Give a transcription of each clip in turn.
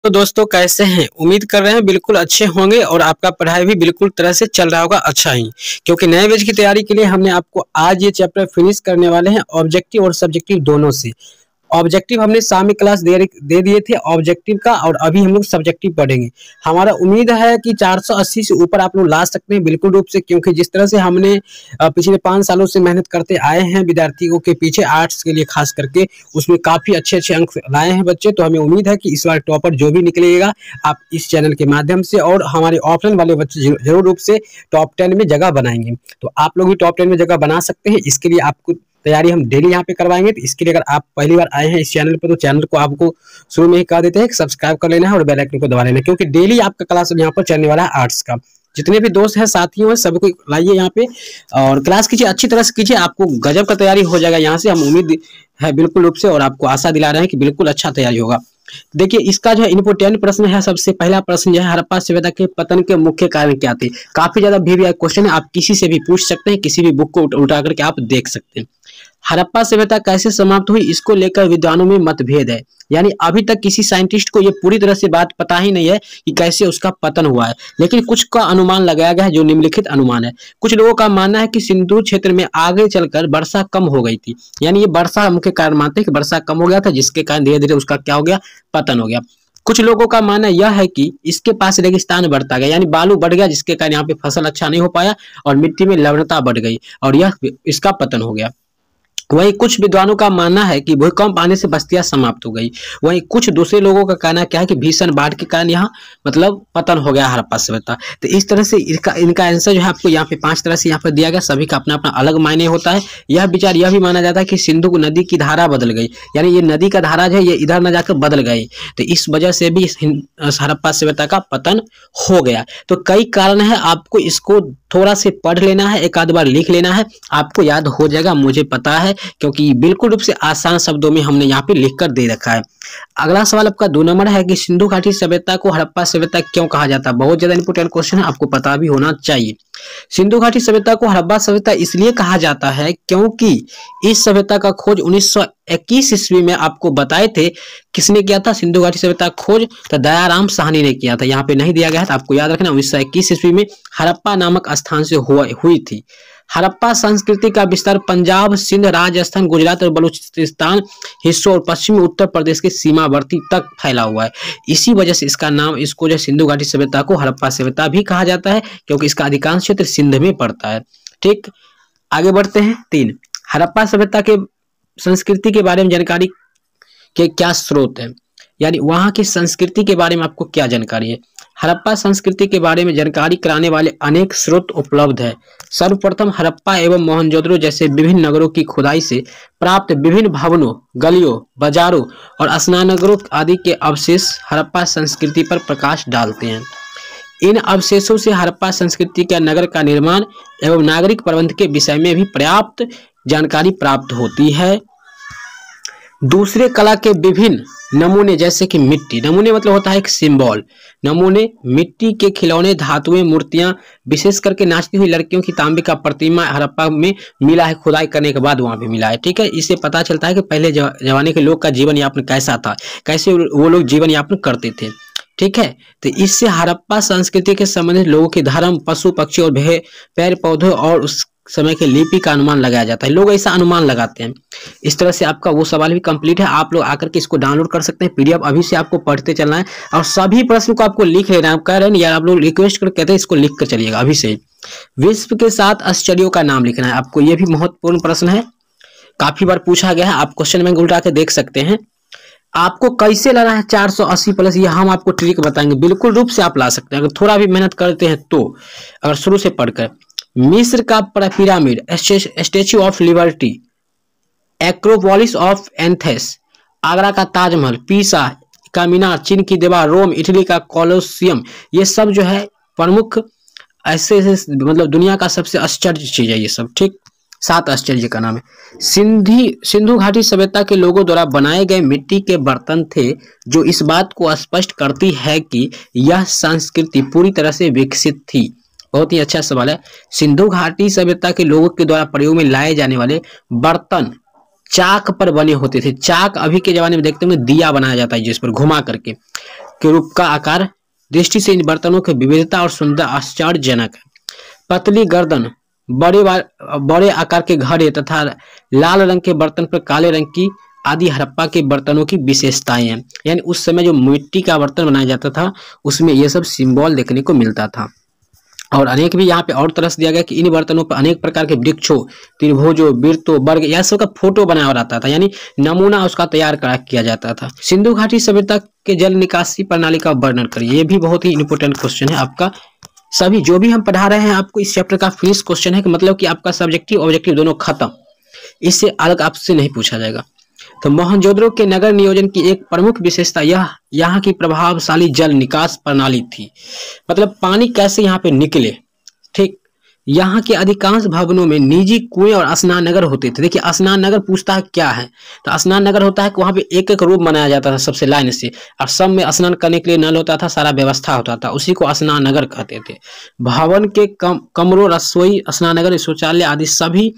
तो दोस्तों कैसे हैं? उम्मीद कर रहे हैं बिल्कुल अच्छे होंगे और आपका पढ़ाई भी बिल्कुल तरह से चल रहा होगा अच्छा ही, क्योंकि नए बैच की तैयारी के लिए हमने आपको आज ये चैप्टर फिनिश करने वाले हैं ऑब्जेक्टिव और सब्जेक्टिव दोनों से। ऑब्जेक्टिव हमने शाम में क्लास दे दिए थे ऑब्जेक्टिव का, और अभी हम लोग सब्जेक्टिव पढ़ेंगे। हमारा उम्मीद है कि 480 से ऊपर आप लोग ला सकते हैं बिल्कुल रूप से, क्योंकि जिस तरह से हमने पिछले 5 सालों से मेहनत करते आए हैं विद्यार्थियों के पीछे आर्ट्स के लिए खास करके, उसमें काफी अच्छे अच्छे अंक लाए हैं बच्चे। तो हमें उम्मीद है कि इस बार टॉपर जो भी निकलेगा आप इस चैनल के माध्यम से और हमारे ऑफलाइन वाले बच्चे जरूर रूप से टॉप 10 में जगह बनाएंगे। तो आप लोग भी टॉप 10 में जगह बना सकते हैं। इसके लिए आपको तैयारी हम डेली यहाँ पे करवाएंगे। तो इसके लिए अगर आप पहली बार आए हैं इस चैनल पर, तो चैनल को आपको शुरू में ही कह देते हैं सब्सक्राइब कर लेना है और बेल आइकन को दबा लेना है, क्योंकि डेली आपका क्लास यहाँ पर चलने वाला है आर्ट्स का। जितने भी दोस्त हैं साथियों हैं सबको लाइए यहाँ पे और क्लास कीजिए, अच्छी तरह से कीजिए, आपको गजब का तैयारी हो जाएगा यहाँ से, हम उम्मीद है बिल्कुल रूप से, और आपको आशा दिला रहे हैं कि बिल्कुल अच्छा तैयारी होगा। देखिए इसका जो है इम्पोर्टेंट प्रश्न है। सबसे पहला प्रश्न जो है, हड़प्पा सभ्यता के पतन के मुख्य कारण क्या थे। काफी ज्यादा वीवीआई क्वेश्चन है, आप किसी से भी पूछ सकते हैं, किसी भी बुक को उल्टा करके आप देख सकते हैं। हड़प्पा सभ्यता कैसे समाप्त हुई, इसको लेकर विद्वानों में मतभेद है। यानी अभी तक किसी साइंटिस्ट को ये पूरी तरह से बात पता ही नहीं है कि कैसे उसका पतन हुआ है, लेकिन कुछ का अनुमान लगाया गया है जो निम्नलिखित अनुमान है। कुछ लोगों का मानना है कि सिंधु क्षेत्र में आगे चलकर वर्षा कम हो गई थी, यानी ये वर्षा मुख्य कारण मानते हैं कि वर्षा कम हो गया था, जिसके कारण धीरे धीरे उसका क्या हो गया, पतन हो गया। कुछ लोगों का मानना यह है कि इसके पास रेगिस्तान बढ़ता गया, यानी बालू बढ़ गया, जिसके कारण यहाँ पे फसल अच्छा नहीं हो पाया और मिट्टी में लवणता बढ़ गई और यह इसका पतन हो गया। वहीं कुछ विद्वानों का मानना है कि भूकंप आने से बस्तियां समाप्त हो गई। वहीं कुछ दूसरे लोगों का कहना क्या है कि भीषण बाढ़ के कारण यहाँ मतलब पतन हो गया हड़प्पा सभ्यता। तो इस तरह से इनका आंसर जो है आपको यहाँ पे 5 तरह से यहाँ पर दिया गया, सभी का अपना अपना अलग मायने होता है। यह विचार यह भी माना जाता है कि सिंधु नदी की धारा बदल गई, यानी ये नदी का धारा जो है ये इधर न जाकर बदल गई, तो इस वजह से भी हड़प्पा सभ्यता का पतन हो गया। तो कई कारण है, आपको इसको थोड़ा से पढ़ लेना है, एक आध बार लिख लेना है, आपको याद हो जाएगा, मुझे पता है, क्योंकि बिल्कुल रूप से आसान शब्दों में हमने यहाँ पे लिखकर दे रखा है। अगला सवाल आपका 2 नंबर है कि सिंधु घाटी सभ्यता को हड़प्पा सभ्यता क्यों कहा जाता है। बहुत ज्यादा इंपोर्टेंट क्वेश्चन है, आपको पता भी होना चाहिए। सिंधु घाटी सभ्यता को हड़प्पा सभ्यता इसलिए कहा जाता है क्योंकि इस सभ्यता का खोज 1921 ईस्वी में आपको बताए थे। किसने किया था सिंधु घाटी सभ्यता खोज? तो दयाराम साहनी ने किया था। यहाँ पे नहीं दिया गया है, तो आपको याद रखना 1921 ईस्वी में हड़प्पा नामक स्थान से हुई थी। हड़प्पा संस्कृति का विस्तार पंजाब, सिंध, राजस्थान, गुजरात और बलूचिस्तान हिस्सों और पश्चिमी उत्तर प्रदेश के सीमावर्ती तक फैला हुआ है। इसी वजह से इसका नाम, इसको जो सिंधु घाटी सभ्यता को हड़प्पा सभ्यता भी कहा जाता है, क्योंकि इसका अधिकांश क्षेत्र सिंध में पड़ता है। ठीक, आगे बढ़ते हैं। 3, हड़प्पा सभ्यता के संस्कृति के बारे में जानकारी के क्या स्रोत है, यानी वहां की संस्कृति के बारे में आपको क्या जानकारी है। हड़प्पा संस्कृति के बारे में जानकारी कराने वाले अनेक स्रोत उपलब्ध है। सर्वप्रथम हड़प्पा एवं मोहनजोदड़ो जैसे विभिन्न नगरों की खुदाई से प्राप्त विभिन्न भवनों, गलियों, बाजारों और स्नानगरों आदि के अवशेष हड़प्पा संस्कृति पर प्रकाश डालते हैं। इन अवशेषों से हड़प्पा संस्कृति के नगर का निर्माण एवं नागरिक प्रबंध के विषय में भी पर्याप्त जानकारी प्राप्त होती है। दूसरे कला के विभिन्न नमूने, जैसे कि मिट्टी, नमूने मतलब होता है एक सिंबल, नमूने, मिट्टी के खिलौने, धातुएं, मूर्तियां, विशेष करके नाचती हुई लड़कियों की तांबे का प्रतिमा हड़प्पा में मिला है, खुदाई करने के बाद वहां पे मिला है। ठीक है, इससे पता चलता है कि पहले जमाने के लोग का जीवन यापन कैसा था, कैसे वो लोग जीवन यापन करते थे। ठीक है, तो इससे हड़प्पा संस्कृति के संबंधित लोगों के धर्म, पशु पक्षी और पेड़ पौधे और उस समय के लिपि का अनुमान लगाया जाता है। लोग ऐसा अनुमान लगाते हैं। इस तरह से आपका वो सवाल भी कंप्लीट है। आप लोग आकर के इसको डाउनलोड कर सकते हैं, पीडीएफ अभी से आपको पढ़ते चलना है और सभी प्रश्न को आपको लिख लेना है। आप कह रहे हैं यार, आप लोग रिक्वेस्ट कर कहते हैं इसको लिख कर चलिएगा अभी से। विश्व के 7 आश्चर्यों का नाम लिखना है आपको, ये भी महत्वपूर्ण प्रश्न है, काफी बार पूछा गया है। आप क्वेश्चन बैंक उल्टा के देख सकते हैं। आपको कैसे लाना है 480 प्लस, ये हम आपको ट्रिक बताएंगे, बिल्कुल रूप से आप ला सकते हैं अगर थोड़ा भी मेहनत करते हैं तो। अगर शुरू से पढ़कर, मिस्र का pyramid, statue of liberty, Acropolis of Athens, Agra का ताजमहल, पीसा का मीनार, चीन की दीवार, रोम, इटली का कोलोसियम, ये सब जो है प्रमुख ऐसे मतलब दुनिया का सबसे आश्चर्य चीज है ये सब। ठीक, 7 आश्चर्य का नाम है। सिंधु घाटी सभ्यता के लोगों द्वारा बनाए गए मिट्टी के बर्तन थे, जो इस बात को स्पष्ट करती है कि यह संस्कृति पूरी तरह से विकसित थी। बहुत ही अच्छा सवाल है। सिंधु घाटी सभ्यता के लोगों के द्वारा प्रयोग में लाए जाने वाले बर्तन चाक पर बने होते थे। चाक अभी के जमाने में देखते होंगे दिया बनाया जाता है जिस पर घुमा करके, के रूप का आकार दृष्टि से इन बर्तनों की विविधता और सुंदर आश्चर्यजनक है। पतली गर्दन, बड़े आकार के घड़े तथा लाल रंग के बर्तन पर काले रंग की आदि हड़प्पा के बर्तनों की विशेषताएं हैं। यानी उस समय जो मिट्टी का बर्तन बनाया जाता था उसमें ये सब सिंबल देखने को मिलता था। और अनेक भी यहाँ पे और तरह से दिया गया कि इन बर्तनों पर अनेक प्रकार के वृक्षों, त्रिभुजों, वृत्तों, वर्ग यह सब का फोटो बनाया रहता था, यानी नमूना उसका तैयार किया जाता था। सिंधु घाटी सभ्यता के जल निकासी प्रणाली का वर्णन करिए। ये भी बहुत ही इंपॉर्टेंट क्वेश्चन है आपका। सभी जो भी हम पढ़ा रहे हैं आपको इस चैप्टर का फिनिश क्वेश्चन है कि मतलब कि आपका सब्जेक्टिव ऑब्जेक्टिव दोनों खत्म, इससे अलग आपसे नहीं पूछा जाएगा। तो मोहनजोदड़ो के नगर नियोजन की एक प्रमुख विशेषता यह यहाँ की प्रभावशाली जल निकास प्रणाली थी। मतलब पानी कैसे यहाँ पे निकले, ठीक। यहाँ के अधिकांश भवनों में निजी कुएं और स्नान नगर होते थे। देखिए स्नान नगर पूछता है क्या है, तो स्नान नगर होता है कि वहाँ पे एक एक रूम बनाया जाता था सबसे लाइन से, और सब में स्नान करने के लिए नल होता था, सारा व्यवस्था होता था, उसी को स्नान नगर कहते थे। भवन के कमरों, रसोई, स्नान नगर, शौचालय आदि सभी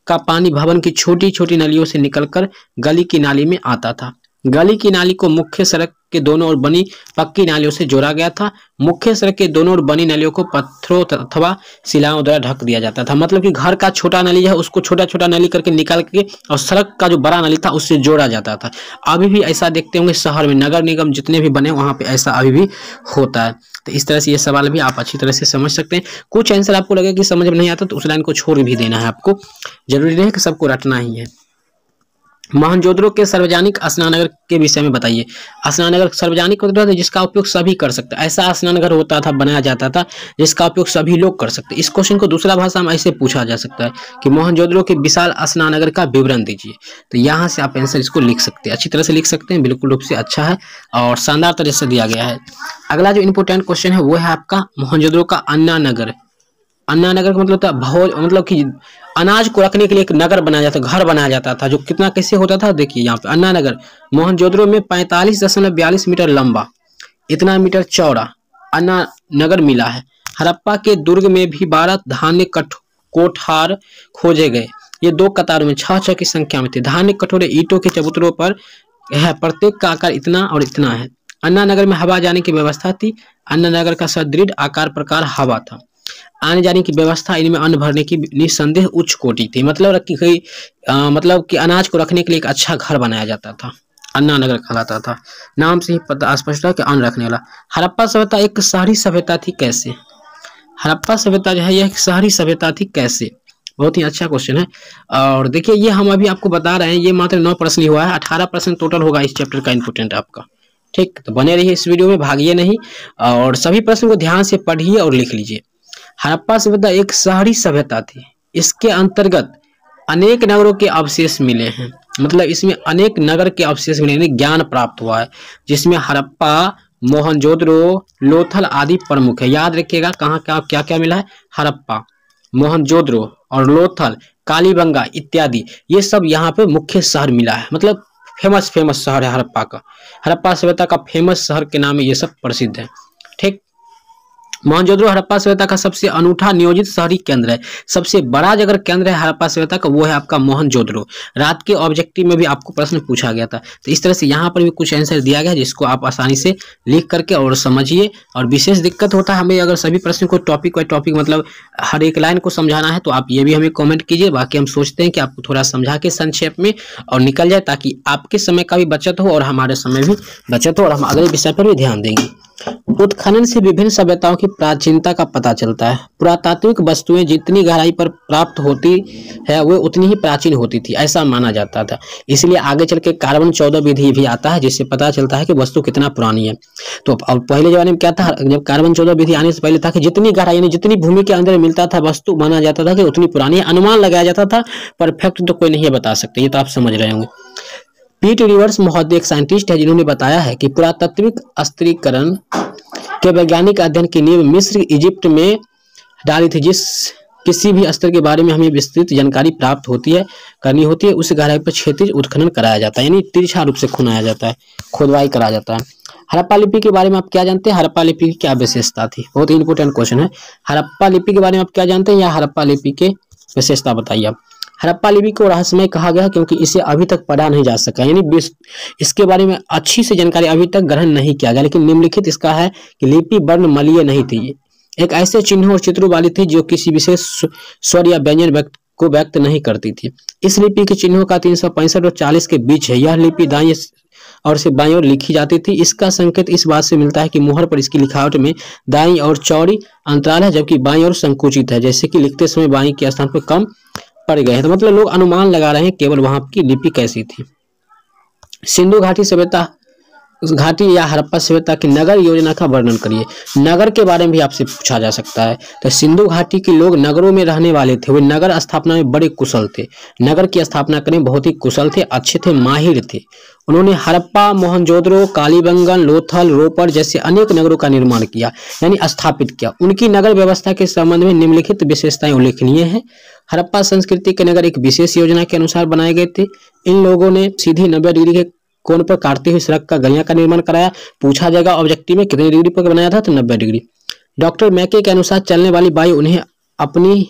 का पानी भवन की छोटी छोटी नलियों से निकलकर गली की नाली में आता था। गली की नाली को मुख्य सड़क के दोनों ओर बनी पक्की नालियों से जोड़ा गया था। मुख्य सड़क के दोनों ओर बनी नालियों को पत्थरों अथवा शिलाओं द्वारा ढक दिया जाता था। मतलब कि घर का छोटा नली है उसको छोटा छोटा नली करके निकाल के और सड़क का जो बड़ा नली था उससे जोड़ा जाता था। अभी भी ऐसा देखते होंगे शहर में, नगर निगम जितने भी बने वहां पे ऐसा अभी भी होता है। तो इस तरह से ये सवाल भी आप अच्छी तरह से समझ सकते हैं। कुछ आंसर आपको लगे कि समझ में नहीं आता तो उस लाइन को छोड़ भी देना है आपको, जरूरी नहीं कि सबको रटना ही है। मोहनजोदड़ो के सार्वजनिक स्नानघर के विषय में बताइए। स्नानघर सार्वजनिक होता था जिसका उपयोग सभी कर सकते, ऐसा स्नानघर होता था, बनाया जाता था जिसका उपयोग सभी लोग कर सकते। इस क्वेश्चन को दूसरा भाषा में ऐसे पूछा जा सकता है कि मोहनजोदड़ो के विशाल स्नानघर का विवरण दीजिए। तो यहाँ से आप आंसर इसको लिख सकते हैं, अच्छी तरह से लिख सकते हैं, बिल्कुल रूप से अच्छा है और शानदार तरह से दिया गया है। अगला जो इंपोर्टेंट क्वेश्चन है वो है आपका मोहनजोदड़ो का अन्ना नगर। अन्ना नगर का मतलब था भोज, मतलब कि अनाज को रखने के लिए एक नगर बनाया जाता, घर बनाया जाता था, जो कितना कैसे होता था देखिए यहाँ पे। अन्ना नगर मोहनजोदड़ो में 45.42 मीटर लंबा, इतना मीटर चौड़ा अन्ना नगर मिला है। हड़प्पा के दुर्ग में भी 12 धान्य कोठार खोजे गए। ये 2 कतारों में 6-6 की संख्या में थे। धान्य कटोरे ईंटों के चबूतरों पर है, प्रत्येक का आकार इतना और इतना है। अन्ना नगर में हवा जाने की व्यवस्था थी। अन्ना नगर का सदृढ़ आकार प्रकार हवा था। आने जाने की व्यवस्था, इनमें अन्न भरने की निस्संदेह उच्च कोटि थी। मतलब कि अनाज को रखने के लिए एक अच्छा घर बनाया जाता था, अन्ना नगर कहलाता था। नाम से ही पता स्पष्ट है कि अन्न रखने वाला। हड़प्पा सभ्यता एक शहरी सभ्यता थी कैसे? हड़प्पा सभ्यता जो है यह एक शहरी सभ्यता थी कैसे? बहुत ही अच्छा क्वेश्चन है। और देखिए ये हम अभी आपको बता रहे हैं, ये मात्र 9 प्रश्न ही हुआ है, 18 प्रश्न टोटल होगा इस चैप्टर का इंपोर्टेंट आपका। ठीक, तो बने रहिए इस वीडियो में, भागिए नहीं और सभी प्रश्न को ध्यान से पढ़िए और लिख लीजिए। हड़प्पा सभ्यता एक शहरी सभ्यता थी। इसके अंतर्गत अनेक नगरों के अवशेष मिले हैं। मतलब इसमें अनेक नगर के अवशेष मिले, ज्ञान प्राप्त हुआ है, जिसमें हड़प्पा, मोहनजोदड़ो, लोथल आदि प्रमुख है। याद रखिएगा कहाँ क्या क्या मिला है, हड़प्पा, मोहनजोदड़ो और लोथल, कालीबंगा इत्यादि, ये सब यहाँ पे मुख्य शहर मिला है। मतलब फेमस शहर है हड़प्पा का। हड़प्पा सभ्यता का फेमस शहर के नाम में ये सब प्रसिद्ध है। ठीक, मोहनजोदड़ो हड़प्पा सभ्यता का सबसे अनूठा नियोजित शहरी केंद्र है। सबसे बड़ा अगर केंद्र है हड़प्पा सभ्यता का वो है आपका मोहनजोदड़ो। रात के ऑब्जेक्टिव में भी आपको प्रश्न पूछा गया था, तो इस तरह से यहाँ पर भी कुछ आंसर दिया गया है जिसको आप आसानी से लिख करके और समझिए। और विशेष दिक्कत होता है हमें अगर सभी प्रश्न को टॉपिक बाय टॉपिक मतलब हर एक लाइन को समझाना है, तो आप ये भी हमें कॉमेंट कीजिए। बाकी हम सोचते हैं कि आपको थोड़ा समझा के संक्षेप में और निकल जाए, ताकि आपके समय का भी बचत हो और हमारे समय भी बचत हो और हम अगले विषय पर भी ध्यान देंगे। उत्खनन से विभिन्न सभ्यताओं की प्राचीनता का पता चलता है। पुरातात्विक वस्तुएं जितनी गहराई पर प्राप्त होती है वो उतनी ही प्राचीन होती थी, ऐसा माना जाता था। इसलिए आगे चल के कार्बन 14 विधि भी आता है, जिससे पता चलता है कि वस्तु कितना पुरानी है। तो अब पहले जमाने में क्या था, जब कार्बन 14 विधि आने से पहले था कि जितनी गहराई यानी जितनी भूमि के अंदर मिलता था वस्तु, माना जाता था कि उतनी पुरानी है। अनुमान लगाया जाता था, परफेक्ट तो कोई नहीं बता सकते, ये तो आप समझ रहे होंगे। पीट रिवर्स महोदय एक साइंटिस्ट है जिन्होंने बताया है कि पुरातात्विक स्थिरीकरण के वैज्ञानिक अध्ययन की नींव मिस्र, इजिप्ट में डाली थी। जिस किसी भी स्तर के बारे में हमें विस्तृत जानकारी प्राप्त करनी होती है, उस गहराई पर क्षैतिज उत्खनन कराया जाता है, यानी तिरछा रूप से खुनाया जाता है, खोदवाई कराया जाता है। हड़प्पा लिपि के बारे में आप क्या जानते हैं? हड़प्पा लिपि की क्या विशेषता थी? बहुत ही इंपोर्टेंट क्वेश्चन है। हड़प्पा लिपि के बारे में आप क्या जानते हैं या हड़प्पा लिपि के विशेषता बताइए आप। हड़प्पा लिपि को रहस्यमय कहा गया क्योंकि इसे अभी तक पढ़ा नहीं जा सका, यानी इसके बारे में अच्छी से जानकारी अभी तक ग्रहण नहीं किया गया। लेकिन निम्नलिखित इसका है कि लिपि वर्णमालीय नहीं थी, एक ऐसे चिन्हों और चित्रों वाली थी जो किसी विशेष स्वर या व्यंजन को व्यक्त नहीं करती थी। इस लिपि के चिन्हों का 365 और 40 के बीच है। यह लिपि दाईं और से बाईं ओर लिखी जाती थी। इसका संकेत इस बात से मिलता है कि मुहर पर इसकी लिखावट में दाईं और चौड़ी अंतराल है, जबकि बाईं ओर संकुचित है, जैसे कि लिखते समय बाईं के स्थान पर कम पड़ गए हैं। तो मतलब लोग अनुमान लगा रहे हैं केवल वहां की लिपि कैसी थी। सिंधु घाटी सभ्यता, उस घाटी या हड़प्पा सभ्यता की नगर योजना का वर्णन करिए। नगर के बारे में भी आपसे पूछा जा सकता है। तो सिंधु घाटी के लोग नगरों में रहने वाले थे, वे नगर स्थापना में बड़े कुशल थे, नगर की स्थापना करने में बहुत ही कुशल थे, अच्छे थे, माहिर थे। उन्होंने हड़प्पा, मोहनजोदड़ो, कालीबंगन, लोथल, रोपड़ जैसे अनेक नगरों का निर्माण किया, यानी स्थापित किया। उनकी नगर व्यवस्था के संबंध में निम्नलिखित विशेषताएं उल्लेखनीय है। हड़प्पा संस्कृति के नगर एक विशेष योजना के अनुसार बनाए गए थे। इन लोगों ने सीधी 90 डिग्री के कोण पर काटती हुई सड़क का गलियां का निर्माण कराया। पूछा जाएगा ऑब्जेक्टिव में कितने डिग्री पर बनाया था, तो 90 डिग्री। डॉक्टर मैके के अनुसार चलने वाली वायु उन्हें अपनी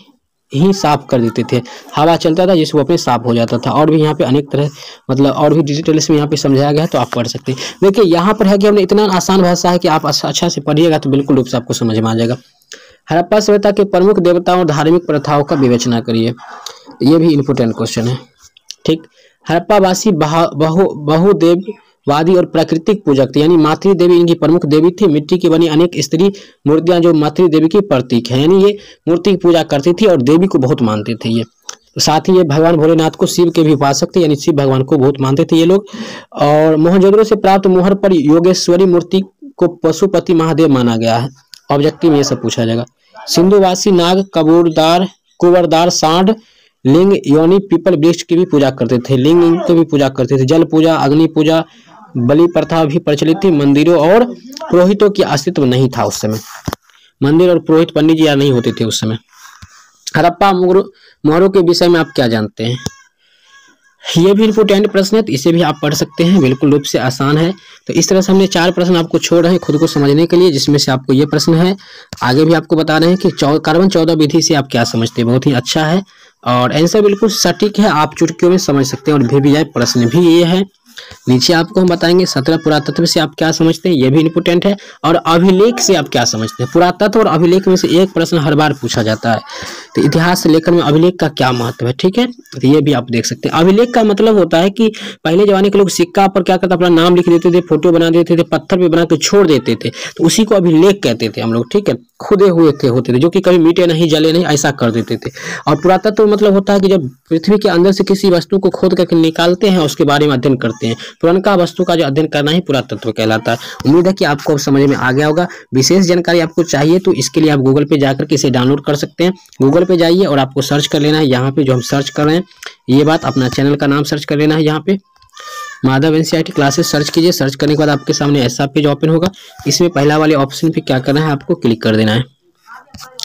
ही साफ कर देते थे, हवा चलता था जिससे वो अपने साफ हो जाता था। और भी यहाँ पे अनेक तरह मतलब और भी डिटेल्स में यहाँ पे समझाया गया है, तो आप पढ़ सकते हैं। देखिए यहाँ पर है कि हमने इतना आसान भाषा है कि आप अच्छा से पढ़िएगा तो बिल्कुल रूप से आपको समझ में आ जाएगा। हड़प्पा सभ्यता के प्रमुख देवताओं और धार्मिक प्रथाओं का विवेचना करिए, ये भी इम्पोर्टेंट क्वेश्चन है। ठीक, हड़प्पावासी बहुदेववादी और प्राकृतिक पूजक थे, यानी मातृ देवी इनकी प्रमुख देवी थी। मिट्टी की बनी अनेक स्त्री मूर्तियां जो मातृ देवी की प्रतीक है, यानी ये मूर्ति की पूजा करती थी और देवी को बहुत मानते थे ये। साथ ही ये भगवान भोलेनाथ को शिव के भी उपासक थे, यानी शिव भगवान को बहुत मानते थे ये लोग। और मोहनजोदड़ो से प्राप्त मुहर पर योगेश्वरी मूर्ति को पशुपति महादेव माना गया है। ऑब्जेक्टिव में ये सब पूछा जाएगा। सिंधुवासी नाग, कुंवरदार, सांड, लिंग, योनि, पीपल वृक्ष की भी पूजा करते थे। लिंग की भी पूजा करते थे। जल पूजा, अग्नि पूजा, बलि प्रथा भी प्रचलित थी। मंदिरों और पुरोहितों की अस्तित्व नहीं था उस समय, मंदिर और पुरोहित पंडित जी या नहीं होते थे उस समय। हड़प्पा मोहरों के विषय में आप क्या जानते हैं, ये भी इम्पोर्टेंट प्रश्न है, तो इसे भी आप पढ़ सकते हैं, बिल्कुल रूप से आसान है। तो इस तरह से हमने 4 प्रश्न आपको छोड़ रहे हैं खुद को समझने के लिए, जिसमें से आपको ये प्रश्न है। आगे भी आपको बता रहे हैं कि कार्बन 14 विधि से आप क्या समझते हैं, बहुत ही अच्छा है और आंसर बिल्कुल सटीक है, आप चुटकियों में समझ सकते हैं। और भी जाए प्रश्न भी ये है। नीचे आपको हम बताएंगे 17 पुरातत्व से आप क्या समझते हैं, ये भी इंपॉर्टेंट है। और अभिलेख से आप क्या समझते हैं। पुरातत्व और अभिलेख में से एक प्रश्न हर बार पूछा जाता है, तो इतिहास से लेकर में अभिलेख का क्या महत्व है, ठीक है, तो ये भी आप देख सकते हैं। अभिलेख का मतलब होता है कि पहले जमाने के लोग सिक्का पर क्या करते, अपना नाम लिख देते थे, फोटो बना देते थे, पत्थर पे बना के छोड़ देते थे, तो उसी को अभिलेख कहते थे हम लोग, ठीक है। खुदे हुए होते थे जो कि कभी मिटे नहीं, जले नहीं, ऐसा कर देते थे। और पुरातत्व मतलब होता है कि जब पृथ्वी के अंदर से किसी वस्तु को खोद करके निकालते हैं, उसके बारे में अध्ययन करते हैं। पुरानका वस्तु का जो अध्ययन करना ही पुरातत्व कहलाता है। उम्मीद है कि आपको समझ में आ गया होगा। विशेष जानकारी आपको चाहिए तो इसके लिए आप गूगल पे जाकर के इसे डाउनलोड कर सकते हैं। गूगल पे जाइए और आपको सर्च कर लेना है, यहाँ पे जो हम सर्च कर रहे हैं ये बात, अपना चैनल का नाम सर्च कर लेना है। यहाँ पे माधव NCERT क्लासेस सर्च कीजिए। सर्च करने के बाद आपके सामने ऐसा पेज ओपन होगा। इसमें पहला वाले ऑप्शन पे क्या करना है, आपको क्लिक कर देना है।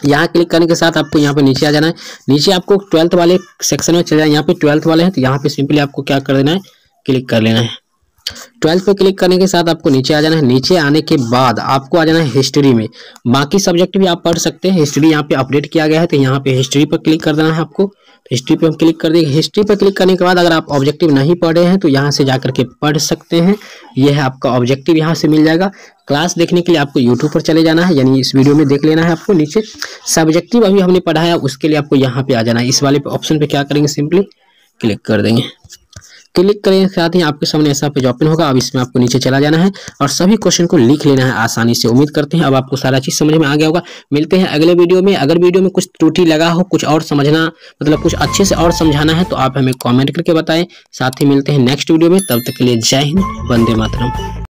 यहाँ क्लिक करने के साथ आपको यहाँ पे नीचे आ जाना है। नीचे आपको 12th वाले सेक्शन में चले जाए, यहाँ पे 12th वाले हैं, तो यहाँ पे सिंपली आपको क्या कर देना है, क्लिक कर लेना है। 12th पे क्लिक करने के साथ आपको नीचे आ जाना है। नीचे आने के बाद आपको आ जाना है हिस्ट्री में। बाकी सब्जेक्ट भी आप पढ़ सकते हैं, हिस्ट्री यहाँ पे अपडेट किया गया है, तो यहाँ पे हिस्ट्री पर क्लिक कर देना है आपको। हिस्ट्री पे हम क्लिक कर देंगे। हिस्ट्री पे क्लिक करने के बाद अगर आप ऑब्जेक्टिव नहीं पढ़े हैं तो यहाँ से जाकर के पढ़ सकते हैं। ये है आपका ऑब्जेक्टिव, यहाँ से मिल जाएगा। क्लास देखने के लिए आपको यूट्यूब पर चले जाना है, यानी इस वीडियो में देख लेना है आपको। नीचे सब्जेक्टिव अभी हमने पढ़ाया, उसके लिए आपको यहाँ पे आ जाना है। इस वाले ऑप्शन पे क्या करेंगे, सिंपली क्लिक कर देंगे। क्लिक करने के साथ ही आपके सामने ऐसा पेज ओपन होगा। अब इसमें आपको नीचे चला जाना है और सभी क्वेश्चन को लिख लेना है आसानी से। उम्मीद करते हैं अब आपको सारा चीज समझ में आ गया होगा। मिलते हैं अगले वीडियो में। अगर वीडियो में कुछ त्रुटि लगा हो, कुछ और समझना मतलब कुछ अच्छे से और समझाना है तो आप हमें कमेंट करके बताएं। साथ ही मिलते हैं नेक्स्ट वीडियो में, तब तक के लिए जय हिंद, वंदे मातरम।